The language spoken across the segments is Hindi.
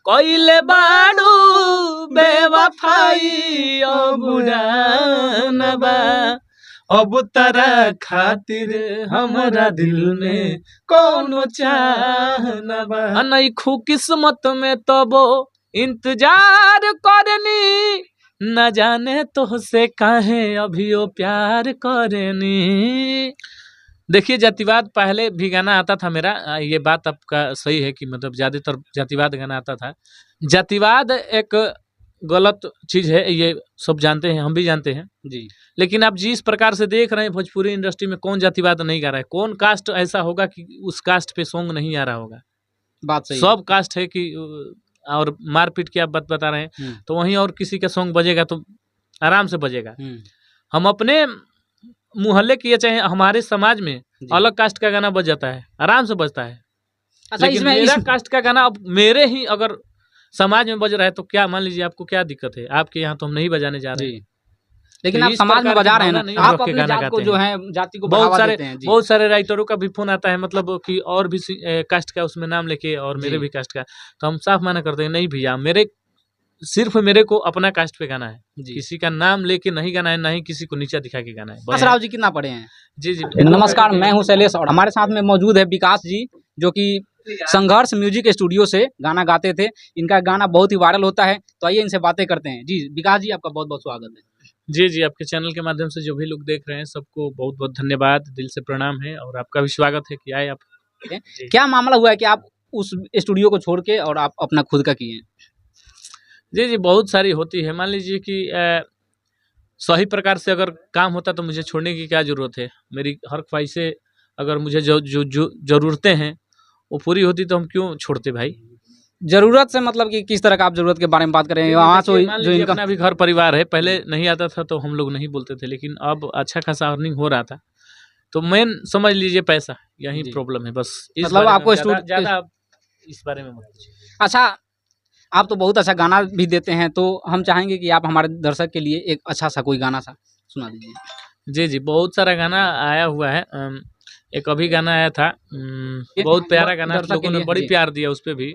कोइले बाड़ू बेवफाई अब जानबा अब तारा खातिर हमरा दिल में कोनो चाहनबा अनइखू किस्मत में तबो इंतजार करनी न जाने तुझसे काहे अभियो प्यार करनी। देखिए जातिवाद पहले भी गाना आता था मेरा, ये बात आपका सही है कि मतलब ज़्यादातर जातिवाद गाना आता था। जातिवाद एक गलत चीज़ है, ये सब जानते हैं, हम भी जानते हैं जी। लेकिन आप जिस प्रकार से देख रहे हैं भोजपुरी इंडस्ट्री में कौन जातिवाद नहीं गा रहा है, कौन कास्ट ऐसा होगा कि उस कास्ट पे सॉन्ग नहीं आ रहा होगा। बात सही सब कास्ट है कि और मारपीट की आप बात बता रहे हैं तो वहीं और किसी का सॉन्ग बजेगा तो आराम से बजेगा। हम अपने मोहल्ले की चाहे हमारे समाज में अलग कास्ट का गाना बज जाता है, आराम से बजता है। अच्छा, लेकिन मेरा कास्ट का गाना अब मेरे ही अगर समाज में बज रहा है तो क्या मान लीजिए आपको क्या दिक्कत है? आपके यहाँ तो हम नहीं बजाने जा रहे हैं, लेकिन तो आप समाज में बजा रहे हैं ना, आप अपने गाना जात को गाते जो हैं। है जाति को बढ़ावा देते हैं। बहुत सारे राइटरों का भी फोन आता है मतलब कि और भी कास्ट का उसमें नाम लेके और मेरे भी कास्ट का, तो हम साफ मना करते हैं नहीं भैया, सिर्फ मेरे को अपना कास्ट पे गाना है, किसी का नाम लेके नहीं गाना है, ना ही किसी को नीचा दिखा के गाना है। असराव जी कितना पढ़े हैं? जी जी नमस्कार, मैं हूं शैलेश और हमारे साथ में मौजूद है विकास जी, जो कि संघर्ष म्यूजिक स्टूडियो से गाना गाते थे। इनका गाना बहुत ही वायरल होता है, तो आइए इनसे बातें करते हैं। जी विकास जी, आपका बहुत बहुत स्वागत है। जी जी, आपके चैनल के माध्यम से जो भी लोग देख रहे हैं सबको बहुत बहुत धन्यवाद, दिल से प्रणाम है और आपका भी स्वागत है कि आए आप। क्या मामला हुआ है कि आप उस स्टूडियो को छोड़ के और आप अपना खुद का किए? जी जी, बहुत सारी होती है। मान लीजिए कि सही प्रकार से अगर काम होता तो मुझे छोड़ने की क्या ज़रूरत है। मेरी हर ख्वाहिशें अगर मुझे जो ज़रूरतें हैं वो पूरी होती तो हम क्यों छोड़ते भाई। जरूरत से मतलब कि किस तरह का आप जरूरत के बारे में बात करेंगे? वहाँ से जो इनका अपना भी घर परिवार है, पहले नहीं आता था तो हम लोग नहीं बोलते थे, लेकिन अब अच्छा खासा अर्निंग हो रहा था तो मेन समझ लीजिए पैसा, यही प्रॉब्लम है बस। मतलब आपको ज़्यादा इस बारे में मत पूछिए। अच्छा, आप तो बहुत अच्छा गाना भी देते हैं, तो हम चाहेंगे कि आप हमारे दर्शक के लिए एक अच्छा सा कोई गाना सा सुना दीजिए। जी जी, बहुत सारा गाना आया हुआ है। एक अभी गाना आया था, बहुत प्यारा गाना, लोगों ने बड़ी प्यार दिया उस पे भी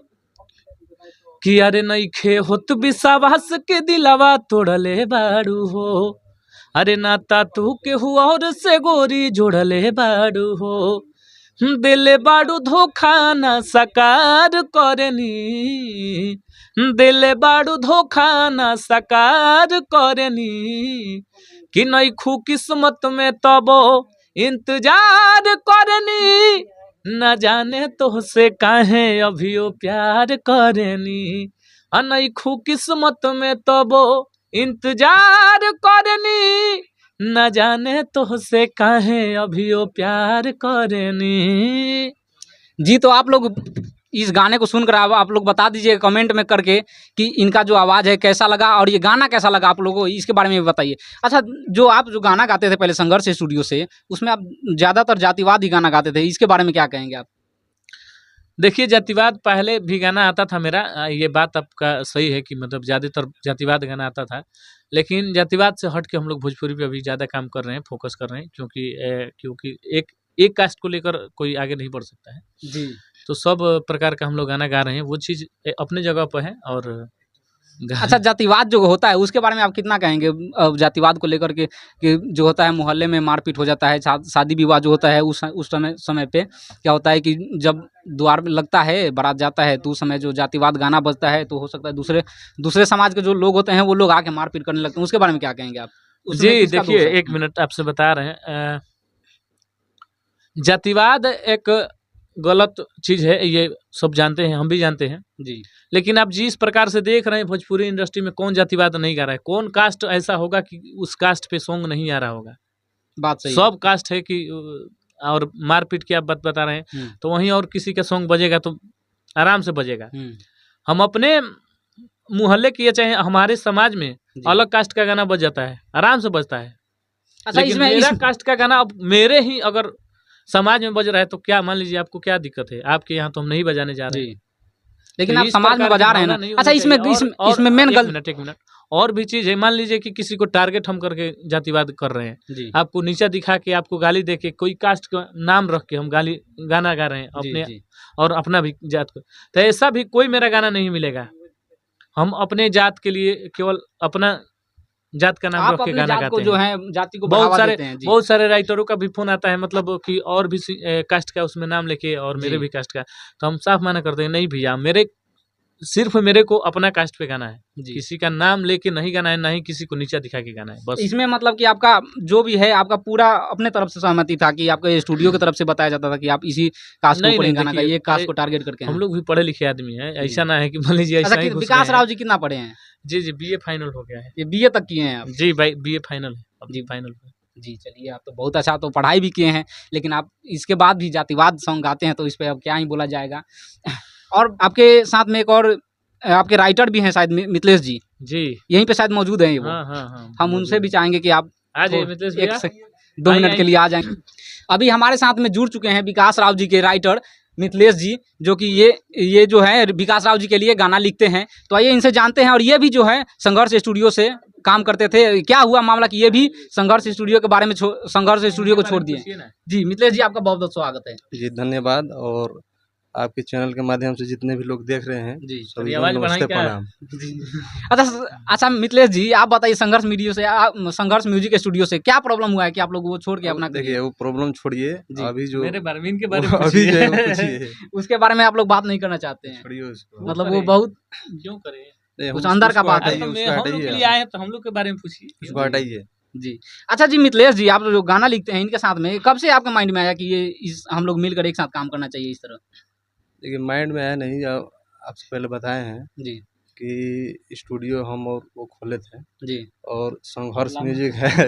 कि अरे नइखे होत विश्वास के दिलवा तोड़ले बाड़ू हो, अरे नाता तू के हुआ और से गोरी जोड़ले बाड़ू हो, दिले बाड़ू धोखा ना साकार करनी, दिले बाड़ू धोखा ना साकार करनी, कि नइखू किस्मत में तबो इंतजार करनी, न जाने तुझसे काहे अभियो प्यार करनी, अनइखू किस्मत में तबो इंतजार करनी, न जाने तुझसे काहे अभियो प्यार करनी। जी, तो आप लोग इस गाने को सुनकर आप लोग बता दीजिए कमेंट में करके कि इनका जो आवाज़ है कैसा लगा और ये गाना कैसा लगा आप लोगों को, इसके बारे में भी बताइए। अच्छा, जो गाना गाते थे पहले संघर्ष स्टूडियो से, उसमें आप ज़्यादातर जातिवाद ही गाना गाते थे, इसके बारे में क्या कहेंगे आप? देखिए जातिवाद पहले भी गाना आता था मेरा, ये बात आपका सही है कि मतलब ज़्यादातर जातिवाद गाना आता था, लेकिन जातिवाद से हट के हम लोग भोजपुरी पे अभी ज़्यादा काम कर रहे हैं, फोकस कर रहे हैं, क्योंकि एक कास्ट को लेकर कोई आगे नहीं बढ़ सकता है जी। तो सब प्रकार का हम लोग गाना गा रहे हैं, वो चीज़ अपने जगह पर है। और अच्छा, जातिवाद जो होता है उसके बारे में आप कितना कहेंगे? जातिवाद को लेकर के कि जो होता है मोहल्ले में मारपीट हो जाता है, शादी विवाह जो होता है उस समय पे क्या होता है कि जब द्वार में लगता है, बारात जाता है, तो उस समय जो जातिवाद गाना बजता है तो हो सकता है दूसरे समाज के जो लोग होते हैं वो लोग आके मारपीट करने लगते हैं, उसके बारे में क्या कहेंगे आप? जी देखिए, एक मिनट आपसे बता रहे हैं, जातिवाद एक गलत चीज़ है, ये सब जानते हैं, हम भी जानते हैं जी, लेकिन आप जिस प्रकार से देख रहे हैं भोजपुरी इंडस्ट्री में कौन जातिवाद नहीं गा रहा है, कौन कास्ट ऐसा होगा कि उस कास्ट पे सॉन्ग नहीं आ रहा होगा। बात सही सब कास्ट है कि और मारपीट की आप बात बता रहे हैं तो वहीं और किसी का सॉन्ग बजेगा तो आराम से बजेगा। हम अपने मोहल्ले की चाहे हमारे समाज में अलग कास्ट का गाना बज जाता है, आराम से बजता है। अच्छा, लेकिन मेरा कास्ट का गाना अब मेरे ही अगर समाज में बज रहा है तो क्या मान लीजिए आपको क्या दिक्कत है? आपके यहाँ तो हम नहीं बजाने जा रहे हैं, लेकिन तो आप समाज में बजा रहे हैं ना। अच्छा, इसमें मेन एक मिनट और भी चीज़ है। मान लीजिए कि किसी को टारगेट हम करके जातिवाद कर रहे हैं, आपको नीचा दिखा के, आपको गाली दे के, कोई कास्ट का नाम रख के हम गाना गा रहे हैं अपने और अपना भी जात को, तो ऐसा भी कोई मेरा गाना नहीं मिलेगा। हम अपने जात के लिए केवल अपना जात का नाम आप रख के अपनी गाना जात को गाते जो हैं। है जाति को बहुत बढ़ावा सारे देते हैं जी। बहुत सारे राइटरों का भी फोन आता है, मतलब कि और भी कास्ट का उसमें नाम लेके और मेरे जी। भी कास्ट का, तो हम साफ मना करते हैं, नहीं भैया सिर्फ मेरे को अपना कास्ट पे गाना है, जी। किसी का नाम लेके नहीं गाना है, ना ही किसी को नीचा दिखा के गाना है, बस। इसमें मतलब कि आपका जो भी है आपका पूरा अपने तरफ से सहमति था कि आपके स्टूडियो की तरफ से बताया जाता था कि आप इसी कास्ट के नहीं ऊपर ही नहीं, गाना देखिए, गाइए, कास्ट अरे को टारगेट करके हम हैं। लोग भी पढ़े लिखे आदमी हैं, जी। ऐसा ना है कि मान लीजिए अच्छा ऐसा ही कि घुस विकास गए राव हैं। जी कितना पढ़े हैं? जी बीए फाइनल हो गया है। ये बीए तक किए हैं आप? जी भाई बीए फाइनल है, अब जी। फाइनल जी, चलिए आप तो बहुत अच्छा तो पढ़ाई भी किए हैं, लेकिन आप इसके बाद भी जातिवाद सॉन्ग गाते हैं, तो इस पे अब क्या ही बोला जाएगा। और आपके साथ में एक और आपके राइटर भी हैं शायद मिथिलेश जी, जी। यहीं पे शायद मौजूद हैं ये वो। हाँ हाँ हाँ, हम उनसे भी चाहेंगे कि आप आ जाइए थो मिथिलेश 1 भैया, से 2 आइए, मिनट के आइए। लिए आ जाएँ। अभी हमारे साथ में जुड़ चुके हैं विकास राव जी के राइटर मिथिलेश जी, जो कि ये जो है विकास राव जी के लिए गाना लिखते हैं। तो आइए इनसे जानते हैं, और ये भी जो है संघर्ष स्टूडियो से काम करते थे। क्या हुआ मामला कि ये भी संघर्ष स्टूडियो के बारे में संघर्ष स्टूडियो को छोड़ दिए? जी, मिथिलेश जी आपका बहुत-बहुत स्वागत है। जी धन्यवाद। और आपके चैनल के माध्यम से जितने भी लोग देख रहे हैं जी, सभी को आवाज नमस्ते बढ़ाएं क्या? प्रणाम। अच्छा मिथिलेश जी आप बताइए, संघर्ष मीडियो से संघर्ष म्यूजिक स्टूडियो से क्या प्रॉब्लम हुआ है कि आप लोग वो छोड़ के अपना देखिए वो प्रॉब्लम छोड़िए, जी। अभी जो मेरे बारे में, इनके बारे में अभी जो है वो पूछिए। पूछिए, उसके बारे में आप लोग बात नहीं करना चाहते हैं? छोड़िए उसको। मतलब वो बहुत क्यों करें? नहीं, कुछ हम अंदर का उसको बात है। हटाइए, हम उसको लोग के लिए हटाइए, आए हैं तो हम लोग के बारे में पूछिए। उसको हटाइए। जी। अच्छा जी मिथिलेश जी, आप जो गाना लिखते हैं इनके साथ में, कब से आपके माइंड में आया कि हम लोग मिलकर एक साथ काम करना चाहिए इस तरह? देखिए माइंड में है नहीं, आपसे पहले बताए हैं जी। कि स्टूडियो हम और वो खोले थे, जी। और संघर्ष म्यूजिक है।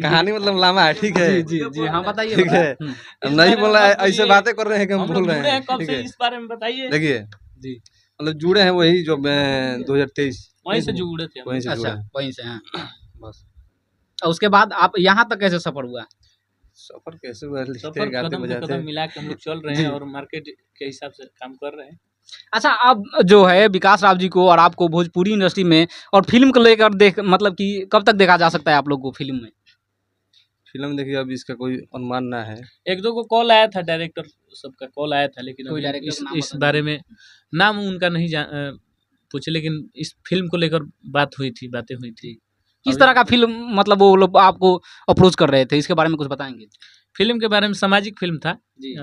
कहानी मतलब लामा है, ठीक है। जी, हाँ बताइए। ठीक है, इस हम बारे नहीं में बोल रहे, मत ऐसे बोलिए। बातें कर रहे हैं कि हम हम बोल लोग रहे जुड़े हैं हैं, कब ठीक से, है। इस बारे में बताइए। देखिए जी। मतलब जुड़े हैं वही जो 2023 वहीं से जुड़े थे हम। वहीं से जुड़े अच्छा, हैं वहीं से हाँ। बस। और उसके बाद आप यहाँ तक कैसे सफर हुआ? सफर कैसे हुआ, लिखते सफर गाते कदम पे बजाते। कदम मिला के हम लोग चल रहे जी। हैं और मार्केट के हिसाब से काम कर रहे हैं। अच्छा, अब जो है विकास राव जी को और आपको भोजपुरी इंडस्ट्री में और फ़िल्म को लेकर मतलब कि कब तक देखा जा सकता है आप लोग को फ़िल्म में? फिल्म देखिए अब इसका कोई अनुमान ना है। एक दो को कॉल आया था, डायरेक्टर सबका कॉल आया था, लेकिन कोई अभी डायरेक्टर का नाम इस बता बारे में नाम उनका नहीं पूछे, लेकिन इस फिल्म को लेकर बातें हुई थी। किस अभी तरह का फ़िल्म मतलब वो लोग आपको अप्रोच कर रहे थे, इसके बारे में कुछ बताएँगे? फिल्म के बारे में सामाजिक फिल्म था, जी।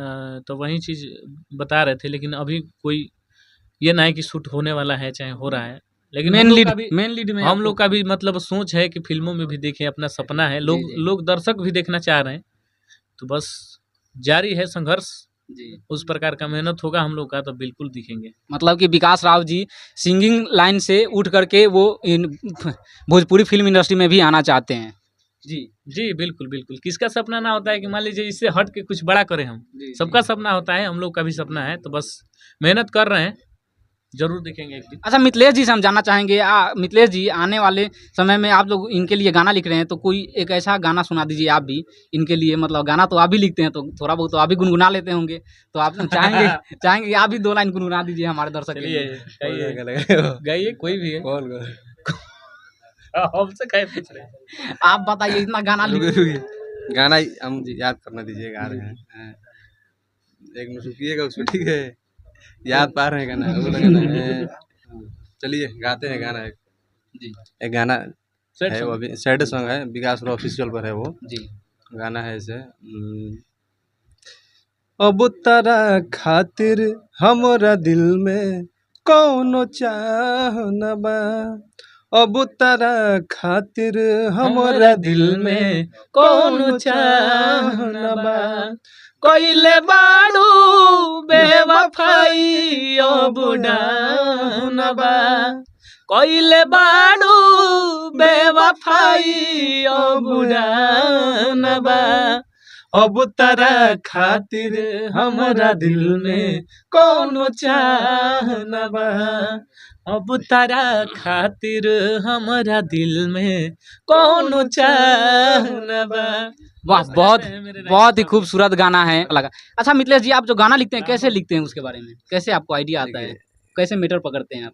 तो वही चीज़ बता रहे थे, लेकिन अभी कोई ये ना है कि शूट होने वाला है चाहे हो रहा है, लेकिन मेन लीड में हम लोग का भी मतलब सोच है कि फिल्मों में भी देखें, अपना सपना है। जी, जी। लोग दर्शक भी देखना चाह रहे हैं, तो बस जारी है संघर्ष। जी। उस प्रकार का मेहनत होगा हम लोग का तो बिल्कुल दिखेंगे। मतलब कि विकास राव जी सिंगिंग लाइन से उठ करके वो इन भोजपुरी फ़िल्म इंडस्ट्री में भी आना चाहते हैं। जी। बिल्कुल बिल्कुल। किसका सपना ना होता है कि मान लीजिए इससे हट के कुछ बड़ा करें हम। जी, सबका सपना होता है, हम लोग का भी सपना है, तो बस मेहनत कर रहे हैं, जरूर दिखेंगे एक दिन। अच्छा मिथिलेश जी से हम जानना चाहेंगे, मिथिलेश जी आने वाले समय में आप लोग इनके लिए गाना लिख रहे हैं, तो कोई एक ऐसा गाना सुना दीजिए आप भी इनके लिए। मतलब गाना तो आप भी लिखते हैं, तो थोड़ा बहुत तो आप भी गुनगुना लेते होंगे, तो आप चाहेंगे कि आप भी 2 लाइन गुनगुना दीजिए हमारे दर्शक के चलिए लिए। गाइए, कोई भी है। हमसे काहे पूछ रहे हैं? आप बताइए, इतना गाना लिख गाना हम याद करना दीजिए, गा रहे हैं। एक मिनट रुकिएगा उसको, ठीक है। याद पा रहे हैं गाना, वो गाना है। चलिए गाते हैं गाना। जी। एक गाना Sad है, song। वो अभी सैड सॉन्ग है, विकास ऑफिशियल पर है वो जी। गाना है। ऐसे अब तारा खातिर हमरा दिल में कौनो चाह न बा, अब तारा खातिर हमरा दिल में कौनो चाह न बा, कोइले बाड़ू बेवफाई अब डाउनबा, कोइले बाड़ू बेवफाई अब डाउनबा, अब तारा खातिर हमरा दिल में कौनो चाह न बा, अब तारा खातिर हमरा दिल में कौनो चाह न बा। वाह, बहुत ही खूबसूरत गाना है लगा। अच्छा मिथिलेश जी, आप जो गाना लिखते हैं कैसे लिखते हैं, उसके बारे में कैसे आपको आइडिया आता है, कैसे मीटर पकड़ते हैं आप?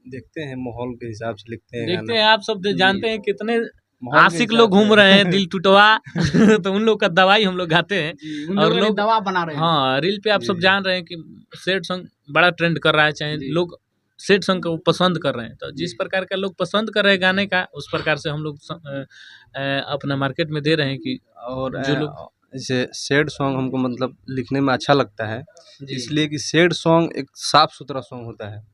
देखते हैं माहौल के हिसाब से लिखते हैं देखते गाना। हैं, आप सब जानते हैं कितने माहौल के आशिक हिसाब लोग घूम से। रहे हैं दिल टुटवा तो उन लोग का दवाई हम लोग गाते हैं। उन और लोगों ने लोग दवा बना रहे हैं। हाँ रील पे आप सब जी। जान रहे हैं कि सैड सॉन्ग बड़ा ट्रेंड कर रहा है, चाहे जी। लोग सैड सॉन्ग को पसंद कर रहे हैं। तो जिस प्रकार का लोग पसंद कर रहे हैं गाने का, उस प्रकार से हम लोग अपना मार्केट में दे रहे हैं कि और जो लोग जैसे सैड सॉन्ग हमको मतलब लिखने में अच्छा लगता है, जी। इसलिए कि सैड सॉन्ग एक साफ सुथरा सॉन्ग होता है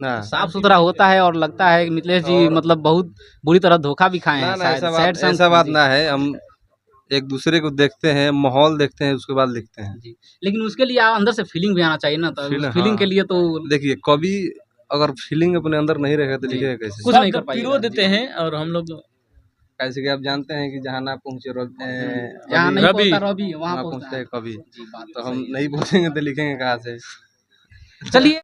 ना। साफ सुथरा होता है और लगता है कि मिथिलेश जी और- मतलब बहुत बुरी तरह धोखा भी खाए ना हैं ना, शायद सैड सॉन्ग। ऐसा बात जी, ना है। हम एक दूसरे को देखते हैं, माहौल देखते हैं, उसके बाद लिखते हैं। जी। लेकिन उसके लिए अंदर से फीलिंग भी आना चाहिए ना, तो फील- फीलिंग के हाँ। लिए तो देखिए, कभी अगर फीलिंग अपने अंदर नहीं रहेगा तो जी। लिखेगा कैसे? कुछ नहीं कर शब्द पाइएगा। पिरो देते हैं और हम लोग कैसे कि आप जानते हैं कि जहाँ ना पहुँचे यहाँ नहीं रवि। पहुंचता रवि वहाँ वहाँ पहुंचता पहुँचता है है। कभी। जी, बात तो तो हम सही है। नहीं बोलेंगे तो लिखेंगे कहाँ से? चलिए